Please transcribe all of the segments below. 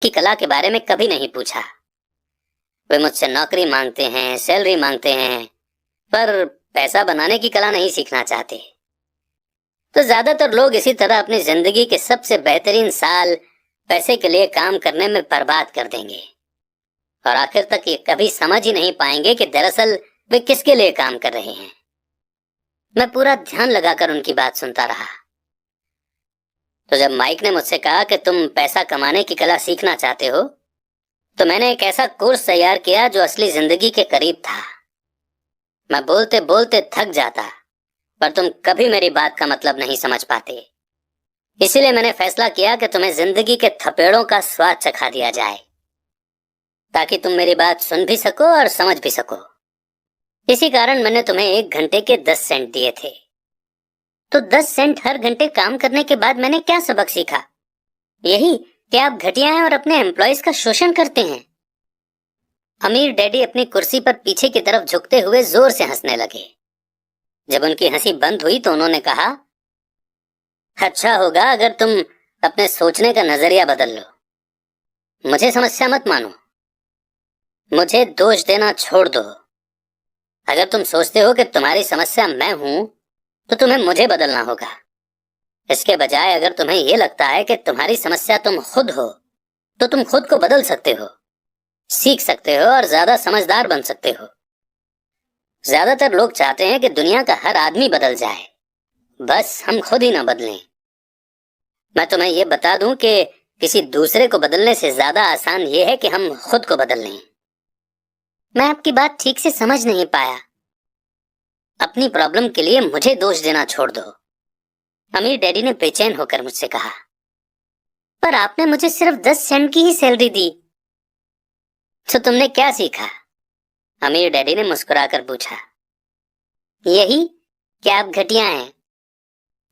की कला के बारे में कभी नहीं पूछा। वे मुझसे नौकरी मांगते हैं, सैलरी मांगते हैं, पर पैसा बनाने की कला नहीं सीखना चाहते। तो ज्यादातर लोग इसी तरह अपनी जिंदगी के सबसे बेहतरीन साल पैसे के लिए काम करने में बर्बाद कर देंगे और आखिर तक ये कभी समझ ही नहीं पाएंगे कि दरअसल वे किसके लिए काम कर रहे हैं। मैं पूरा ध्यान लगाकर उनकी बात सुनता रहा। तो जब माइक ने मुझसे कहा कि तुम पैसा कमाने की कला सीखना चाहते हो, तो मैंने एक ऐसा कोर्स तैयार किया जो असली जिंदगी के करीब था। मैं बोलते बोलते थक जाता, पर तुम कभी मेरी बात का मतलब नहीं समझ पाते। इसीलिए मैंने फैसला किया कि तुम्हें जिंदगी के थपेड़ों का स्वाद चखा दिया जाए, ताकि तुम मेरी बात सुन भी सको और समझ भी सको। इसी कारण मैंने तुम्हें 1 घंटे के 10 सेंट दिए थे। तो 10 सेंट हर घंटे काम करने के बाद मैंने क्या सबक सीखा? यही कि आप घटिया हैं और अपने एम्प्लॉयज का शोषण करते हैं। अमीर डैडी अपनी कुर्सी पर पीछे की तरफ झुकते हुए जोर से हंसने लगे। जब उनकी हंसी बंद हुई तो उन्होंने कहा, अच्छा होगा अगर तुम अपने सोचने का नजरिया बदल लो। मुझे समस्या मत मानो, मुझे दोष देना छोड़ दो। अगर तुम सोचते हो कि तुम्हारी समस्या मैं हूं, तो तुम्हें मुझे बदलना होगा। इसके बजाय अगर तुम्हें यह लगता है कि तुम्हारी समस्या तुम खुद हो, तो तुम खुद को बदल सकते हो, सीख सकते हो और ज्यादा समझदार बन सकते हो। ज्यादातर लोग चाहते हैं कि दुनिया का हर आदमी बदल जाए, बस हम खुद ही ना बदलें। मैं तुम्हें यह बता दूं कि किसी दूसरे को बदलने से ज्यादा आसान यह है कि हम खुद को बदल लें। मैं आपकी बात ठीक से समझ नहीं पाया। अपनी प्रॉब्लम के लिए मुझे दोष देना छोड़ दो, अमीर डैडी ने बेचैन होकर मुझसे कहा। पर आपने मुझे सिर्फ 10 सेंट की ही सैलरी दी, तो तुमने क्या सीखा? अमीर डैडी ने मुस्कुराकर पूछा। यही कि आप घटिया हैं,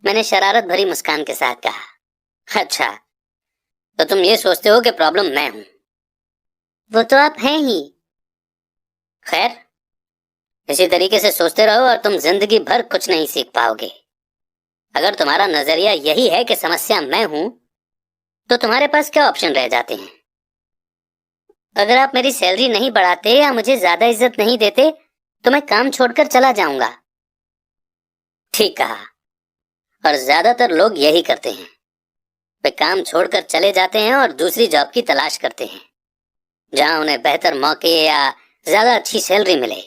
मैंने शरारत भरी मुस्कान के साथ कहा। अच्छा, तो तुम ये सोचते हो कि प्रॉब्लम मैं हूं? वो तो आप हैं ही। खैर, इसी तरीके से सोचते रहो और तुम जिंदगी भर कुछ नहीं सीख पाओगे। अगर तुम्हारा नजरिया यही है कि समस्या मैं हूं, तो तुम्हारे पास क्या ऑप्शन रह जाते हैं? अगर आप मेरी सैलरी नहीं बढ़ाते या मुझे ज्यादा इज्जत नहीं देते, तो मैं काम छोड़कर चला जाऊंगा। ठीक कहा, और ज्यादातर लोग यही करते हैं। वे काम छोड़कर चले जाते हैं और दूसरी जॉब की तलाश करते हैं, जहां उन्हें बेहतर मौके या ज्यादा अच्छी सैलरी मिले।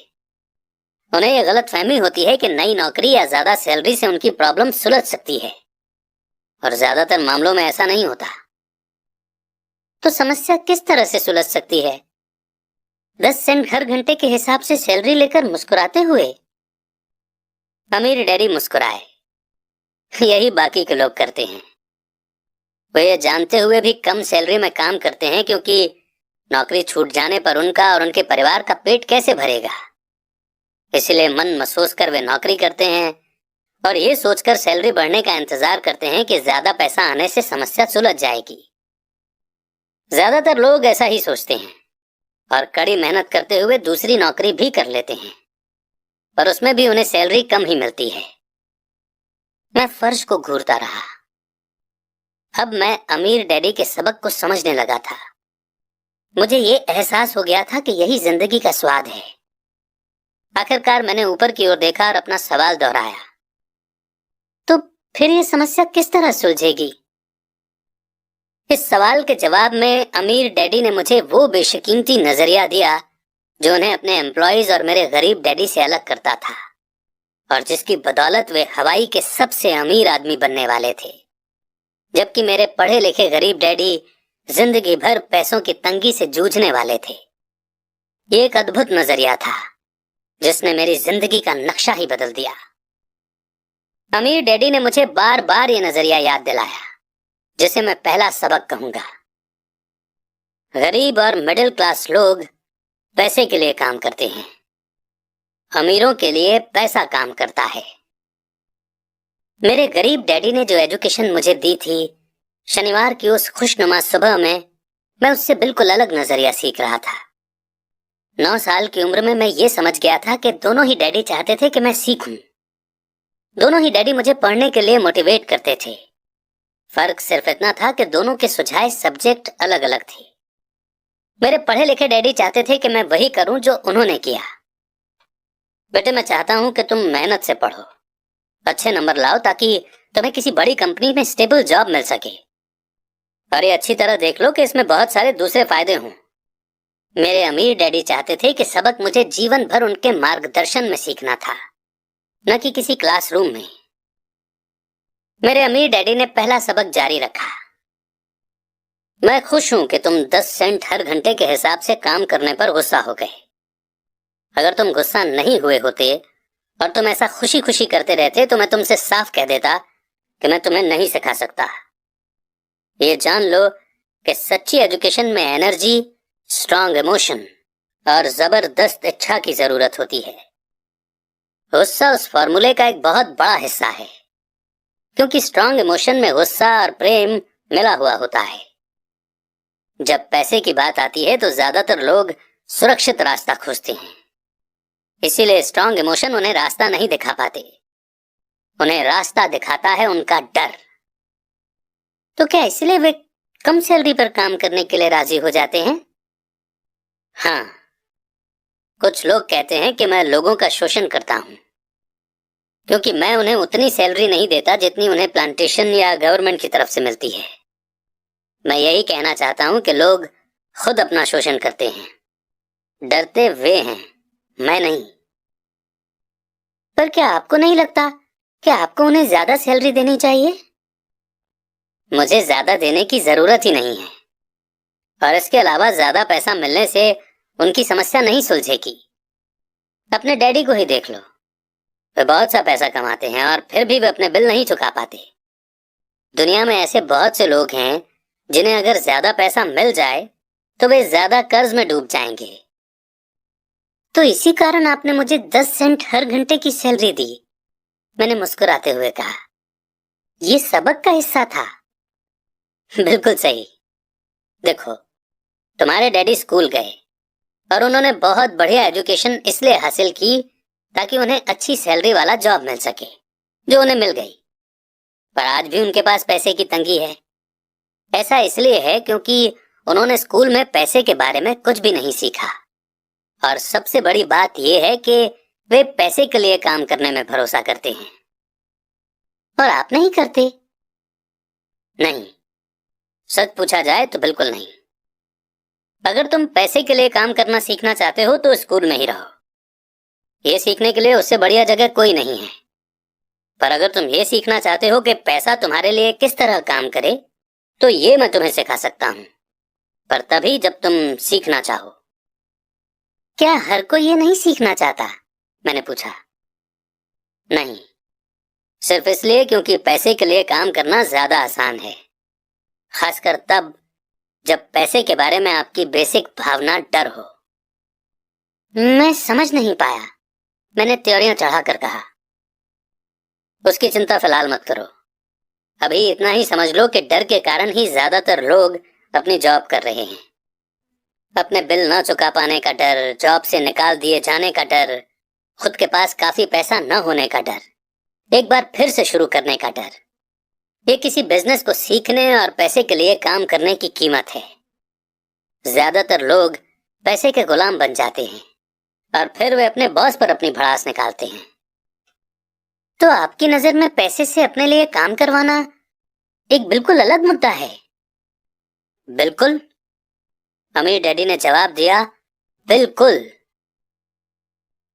उन्हें यह गलत फहमी होती है कि नई नौकरी या ज्यादा सैलरी से उनकी प्रॉब्लम सुलझ सकती है, और ज्यादातर मामलों में ऐसा नहीं होता। तो समस्या किस तरह से सुलझ सकती है? 10 सेंट हर घंटे के हिसाब से सैलरी लेकर मुस्कुराते हुए? अमीर डैडी मुस्कुराए। यही बाकी के लोग करते हैं। वे ये जानते हुए भी कम सैलरी में काम करते हैं, क्योंकि नौकरी छूट जाने पर उनका और उनके परिवार का पेट कैसे भरेगा। इसलिए मन महसूस कर वे नौकरी करते हैं और ये सोचकर सैलरी बढ़ने का इंतजार करते हैं कि ज्यादा पैसा आने से समस्या सुलझ जाएगी। ज्यादातर लोग ऐसा ही सोचते हैं और कड़ी मेहनत करते हुए दूसरी नौकरी भी कर लेते हैं, पर उसमें भी उन्हें सैलरी कम ही मिलती है। मैं फर्श को घूरता रहा। अब मैं अमीर डैडी के सबक को समझने लगा था। मुझे ये एहसास हो गया था कि यही जिंदगी का स्वाद है। आखिरकार मैंने ऊपर की ओर देखा और अपना सवाल दोहराया। तो फिर ये समस्या किस तरह सुलझेगी? इस सवाल के जवाब में अमीर डैडी ने मुझे वो बेशकीमती नजरिया दिया जो उन्हें अपने एम्प्लॉयज और मेरे गरीब डैडी से अलग करता था, और जिसकी बदौलत वे हवाई के सबसे अमीर आदमी बनने वाले थे, जबकि मेरे पढ़े लिखे गरीब डैडी जिंदगी भर पैसों की तंगी से जूझने वाले थे। ये एक अद्भुत नजरिया था जिसने मेरी जिंदगी का नक्शा ही बदल दिया। अमीर डैडी ने मुझे बार बार ये नजरिया याद दिलाया, जिसे मैं पहला सबक कहूंगा। गरीब और मिडिल क्लास लोग पैसे के लिए काम करते हैं, अमीरों के लिए पैसा काम करता है। मेरे गरीब डैडी ने जो एजुकेशन मुझे दी थी, शनिवार की उस खुशनुमा सुबह में मैं उससे बिल्कुल अलग नजरिया सीख रहा था। 9 साल की उम्र में मैं ये समझ गया था कि दोनों ही डैडी चाहते थे कि मैं सीखूं। दोनों ही डैडी मुझे पढ़ने के लिए मोटिवेट करते थे। फर्क सिर्फ इतना था कि दोनों के सुझाए सब्जेक्ट अलग अलग थे। मेरे पढ़े लिखे डैडी चाहते थे कि मैं वही करूं जो उन्होंने किया। बेटे, मैं चाहता हूं कि तुम मेहनत से पढ़ो, अच्छे नंबर लाओ, ताकि तुम्हें किसी बड़ी कंपनी में स्टेबल जॉब मिल सके। और ये अच्छी तरह देख लो कि इसमें बहुत सारे दूसरे फायदे हों। मेरे अमीर डैडी चाहते थे कि सबक मुझे जीवन भर उनके मार्गदर्शन में सीखना था, न कि किसी क्लासरूम में। मेरे अमीर डैडी ने पहला सबक जारी रखा। मैं खुश हूं कि तुम 10 सेंट हर घंटे के हिसाब से काम करने पर गुस्सा हो गए। अगर तुम गुस्सा नहीं हुए होते और तुम ऐसा खुशी खुशी करते रहते तो मैं तुमसे साफ कह देता कि मैं तुम्हें नहीं सिखा सकता। ये जान लो कि सच्ची एजुकेशन में एनर्जी, स्ट्रांग इमोशन और जबरदस्त इच्छा की जरूरत होती है। गुस्सा उस फॉर्मूले का एक बहुत बड़ा हिस्सा है, क्योंकि स्ट्रांग इमोशन में गुस्सा और प्रेम मिला हुआ होता है। जब पैसे की बात आती है तो ज्यादातर लोग सुरक्षित रास्ता खोजते हैं, इसीलिए स्ट्रांग इमोशन उन्हें रास्ता नहीं दिखा पाते। उन्हें रास्ता दिखाता है उनका डर। तो क्या इसलिए वे कम सैलरी पर काम करने के लिए राजी हो जाते हैं? हाँ, कुछ लोग कहते हैं कि मैं लोगों का शोषण करता हूं, क्योंकि मैं उन्हें उतनी सैलरी नहीं देता जितनी उन्हें प्लांटेशन या गवर्नमेंट की तरफ से मिलती है। मैं यही कहना चाहता हूं कि लोग खुद अपना शोषण करते हैं। डरते वे हैं, मैं नहीं। पर क्या आपको नहीं लगता कि आपको उन्हें ज्यादा सैलरी देनी चाहिए? मुझे ज्यादा देने की जरूरत ही नहीं है, और इसके अलावा ज्यादा पैसा मिलने से उनकी समस्या नहीं सुलझेगी। अपने डैडी को ही देख लो, वे बहुत सा पैसा कमाते हैं और फिर भी वे अपने बिल नहीं चुका पाते। दुनिया में ऐसे बहुत से लोग हैं जिन्हें अगर ज्यादा पैसा मिल जाए तो वे ज्यादा कर्ज में डूब जाएंगे। तो इसी कारण आपने मुझे 10 सेंट हर घंटे की सैलरी दी, मैंने मुस्कुराते हुए कहा। यह सबक का हिस्सा था। बिल्कुल सही। देखो, तुम्हारे डैडी स्कूल गए और उन्होंने बहुत बढ़िया एजुकेशन इसलिए हासिल की ताकि उन्हें अच्छी सैलरी वाला जॉब मिल सके, जो उन्हें मिल गई। पर आज भी उनके पास पैसे की तंगी है। ऐसा इसलिए है क्योंकि उन्होंने स्कूल में पैसे के बारे में कुछ भी नहीं सीखा। और सबसे बड़ी बात यह है कि वे पैसे के लिए काम करने में भरोसा करते हैं। और आप नहीं करते? नहीं, सच पूछा जाए तो बिल्कुल नहीं। अगर तुम पैसे के लिए काम करना सीखना चाहते हो तो स्कूल में ही रहो। ये सीखने के लिए उससे बढ़िया जगह कोई नहीं है। पर अगर तुम ये सीखना चाहते हो कि पैसा तुम्हारे लिए किस तरह काम करे, तो ये मैं तुम्हें सिखा सकता हूं, पर तभी जब तुम सीखना चाहो। क्या हर कोई ये नहीं सीखना चाहता? मैंने पूछा। नहीं, सिर्फ इसलिए क्योंकि पैसे के लिए काम करना ज्यादा आसान है, खासकर तब जब पैसे के बारे में आपकी बेसिक भावना डर हो। मैं समझ नहीं पाया, मैंने त्योरियां चढ़ाकर कहा। उसकी चिंता फिलहाल मत करो। अभी इतना ही समझ लो कि डर के कारण ही ज्यादातर लोग अपनी जॉब कर रहे हैं। अपने बिल न चुका पाने का डर, जॉब से निकाल दिए जाने का डर, खुद के पास काफी पैसा न होने का डर, एक बार फिर से शुरू करने का डर। ये किसी बिजनेस को सीखने और पैसे के लिए काम करने की कीमत है। ज्यादातर लोग पैसे के गुलाम बन जाते हैं और फिर वे अपने बॉस पर अपनी भड़ास निकालते हैं। तो आपकी नजर में पैसे से अपने लिए काम करवाना एक बिल्कुल अलग मुद्दा है? बिल्कुल, अमीर डैडी ने जवाब दिया। बिल्कुल।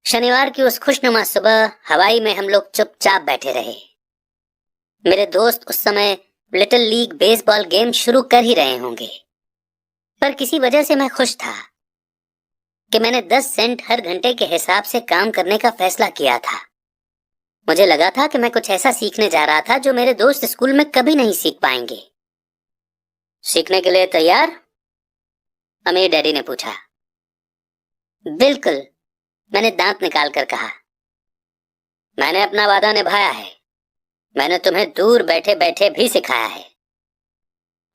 शनिवार की उस खुशनुमा सुबह हवाई में हम लोग चुपचाप बैठे रहे। मेरे दोस्त उस समय लिटिल लीग बेसबॉल गेम शुरू कर ही रहे होंगे, पर किसी वजह से मैं खुश था कि मैंने 10 सेंट हर घंटे के हिसाब से काम करने का फैसला किया था। मुझे लगा था कि मैं कुछ ऐसा सीखने जा रहा था जो मेरे दोस्त स्कूल में कभी नहीं सीख पाएंगे। सीखने के लिए तैयार? अमीर डैडी ने पूछा। बिल्कुल, मैंने दांत निकाल कर कहा। मैंने अपना वादा निभाया है। मैंने तुम्हें दूर बैठे बैठे भी सिखाया है।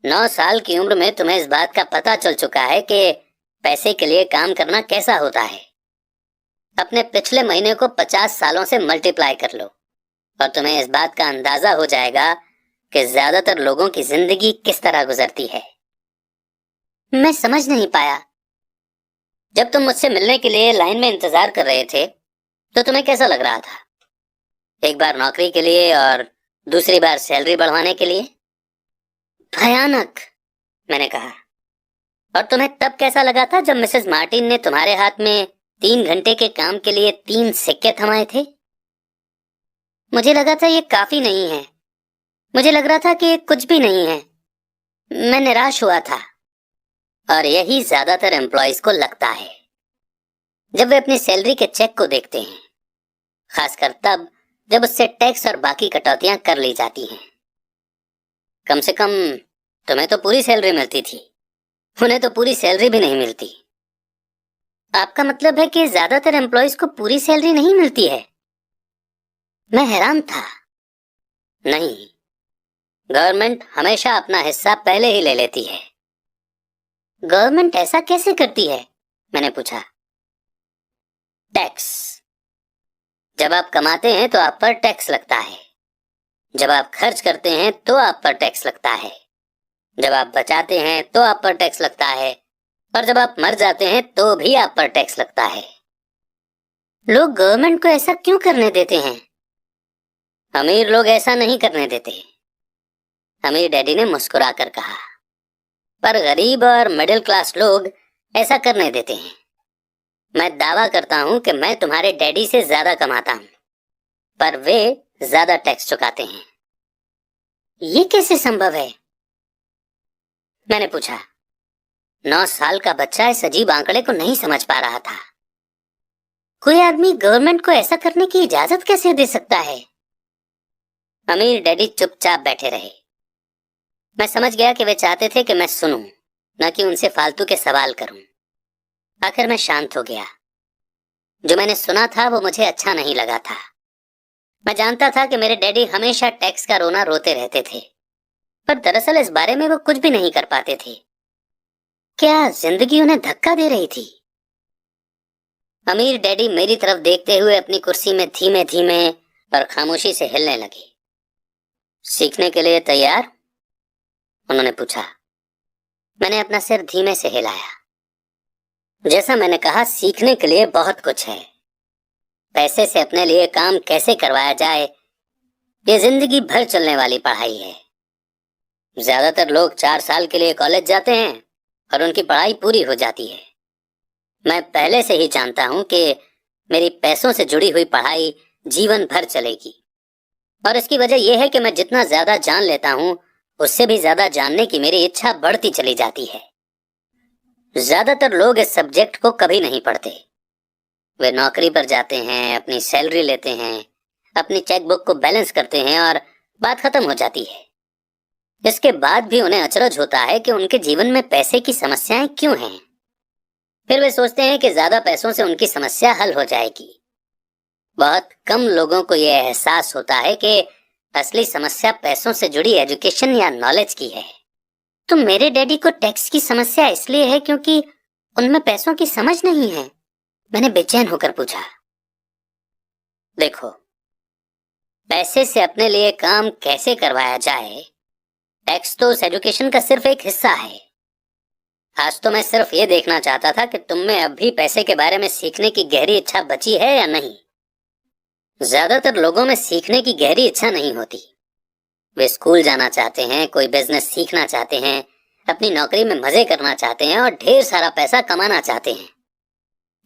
9 साल की उम्र में तुम्हें इस बात का पता चल चुका है कि पैसे के लिए काम करना कैसा होता है। अपने पिछले महीने को 50 सालों से मल्टीप्लाई कर लो और तुम्हें इस बात का अंदाजा हो जाएगा कि ज्यादातर लोगों की जिंदगी किस तरह गुजरती है। मैं समझ नहीं पाया, जब तुम मुझसे मिलने के लिए लाइन में इंतजार कर रहे थे तो तुम्हें कैसा लग रहा था? एक बार नौकरी के लिए और दूसरी बार सैलरी बढ़वाने के लिए। भयानक, मैंने कहा। और तुम्हें तब कैसा लगा था जब मिसेस मार्टिन ने तुम्हारे हाथ में 3 घंटे के काम के लिए 3 सिक्के थमाए थे? मुझे लगा था ये काफी नहीं है। मुझे लग रहा था कि ये कुछ भी नहीं है। मैं निराश हुआ था। और यही ज्यादातर एम्प्लॉयज को लगता है जब वे अपनी सैलरी के चेक को देखते हैं, खासकर तब जब उससे टैक्स और बाकी कटौतियां कर ली जाती हैं। कम से कम तुम्हें तो पूरी सैलरी मिलती थी, उन्हें तो पूरी सैलरी भी नहीं मिलती। आपका मतलब है कि ज्यादातर एम्प्लॉयज को पूरी सैलरी नहीं मिलती है? मैं हैरान था। नहीं, गवर्नमेंट हमेशा अपना हिस्सा पहले ही ले लेती है। गवर्नमेंट ऐसा कैसे करती है? मैंने पूछा। टैक्स। जब आप कमाते हैं तो आप पर टैक्स लगता है, जब आप खर्च करते हैं तो आप पर टैक्स लगता है, जब आप बचाते हैं तो आप पर टैक्स लगता है, और जब आप मर जाते हैं तो भी आप पर टैक्स लगता है। लोग गवर्नमेंट को ऐसा क्यों करने देते हैं? अमीर लोग ऐसा नहीं करने देते, अमीर डैडी ने मुस्कुराकर कहा। पर गरीब और मिडिल क्लास लोग ऐसा करने देते हैं। मैं दावा करता हूं कि मैं तुम्हारे डैडी से ज्यादा कमाता हूं, पर वे ज्यादा टैक्स चुकाते हैं। ये कैसे संभव है? मैंने पूछा। 9 साल का बच्चा इस अजीब आंकड़े को नहीं समझ पा रहा था। कोई आदमी गवर्नमेंट को ऐसा करने की इजाजत कैसे दे सकता है? अमीर डैडी चुपचाप बैठे रहे। मैं समझ गया कि वे चाहते थे कि मैं सुनूं, न कि उनसे फालतू के सवाल करूं। आखिर मैं शांत हो गया। जो मैंने सुना था वो मुझे अच्छा नहीं लगा था। मैं जानता था कि मेरे डैडी हमेशा टैक्स का रोना रोते रहते थे, पर दरअसल इस बारे में वो कुछ भी नहीं कर पाते थे। क्या जिंदगी उन्हें धक्का दे रही थी? अमीर डैडी मेरी तरफ देखते हुए अपनी कुर्सी में धीमे धीमे और खामोशी से हिलने लगे। सीखने के लिए तैयार? उन्होंने पूछा। मैंने अपना सिर धीमे से हिलाया। जैसा मैंने कहा, सीखने के लिए बहुत कुछ है। पैसे से अपने लिए काम कैसे करवाया जाए, ये जिंदगी भर चलने वाली पढ़ाई है। ज्यादातर लोग 4 साल के लिए कॉलेज जाते हैं और उनकी पढ़ाई पूरी हो जाती है। मैं पहले से ही जानता हूं कि मेरी पैसों से जुड़ी हुई पढ़ाई जीवन भर चलेगी, और इसकी वजह यह है कि मैं जितना ज्यादा जान लेता हूं, उससे भी ज्यादा जानने की मेरी इच्छा बढ़ती चली जाती है। ज्यादातर लोग इस सब्जेक्ट को कभी नहीं पढ़ते। वे नौकरी पर जाते हैं, अपनी सैलरी लेते हैं, अपनी चेकबुक को बैलेंस करते हैं और बात खत्म हो जाती है। इसके बाद भी उन्हें अचरज होता है कि उनके जीवन में पैसे की समस्याएं क्यों हैं। फिर वे सोचते हैं कि ज्यादा पैसों से उनकी समस्या हल हो जाएगी। बहुत कम लोगों को यह एहसास होता है कि असली समस्या पैसों से जुड़ी एजुकेशन या नॉलेज की है। तो मेरे डैडी को टैक्स की समस्या इसलिए है क्योंकि उनमें पैसों की समझ नहीं है? मैंने बेचैन होकर पूछा। देखो, पैसे से अपने लिए काम कैसे करवाया जाए, टैक्स तो उस एजुकेशन का सिर्फ एक हिस्सा है। आज तो मैं सिर्फ ये देखना चाहता था कि तुम में अब भी पैसे के बारे में सीखने की गहरी इच्छा बची है या नहीं। ज्यादातर लोगों में सीखने की गहरी इच्छा नहीं होती। वे स्कूल जाना चाहते हैं, कोई बिजनेस सीखना चाहते हैं, अपनी नौकरी में मजे करना चाहते हैं और ढेर सारा पैसा कमाना चाहते हैं।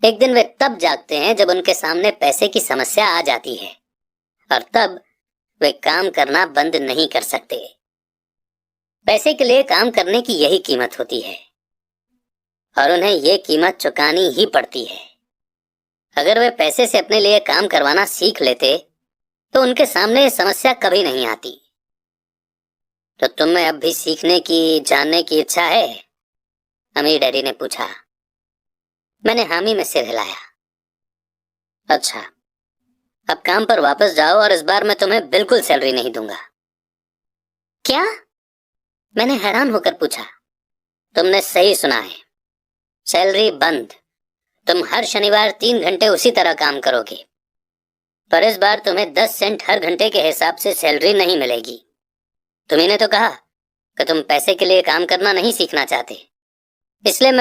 एक दिन वे तब जागते हैं जब उनके सामने पैसे की समस्या आ जाती है, और तब वे काम करना बंद नहीं कर सकते। पैसे के लिए काम करने की यही कीमत होती है, और उन्हें यह कीमत चुकानी ही पड़ती है। अगर वे पैसे से अपने लिए काम करवाना सीख लेते तो उनके सामने ये समस्या कभी नहीं आती। तो तुम में अब भी सीखने की, जानने की इच्छा है? अमीर डैडी ने पूछा। मैंने हामी में सिर हिलाया। अच्छा, अब काम पर वापस जाओ और इस बार मैं तुम्हें बिल्कुल सैलरी नहीं दूंगा। क्या? मैंने हैरान होकर पूछा। तुमने सही सुना है, सैलरी बंद। तुम हर शनिवार 3 घंटे उसी तरह काम करोगे, पर इस बार तुम्हें 10 सेंट हर घंटे के हिसाब से सैलरी नहीं मिलेगी। तुम्ही ने तो कहा कि तुम पैसे के लिए काम करना नहीं सीखना चाहते, इसलिए मैं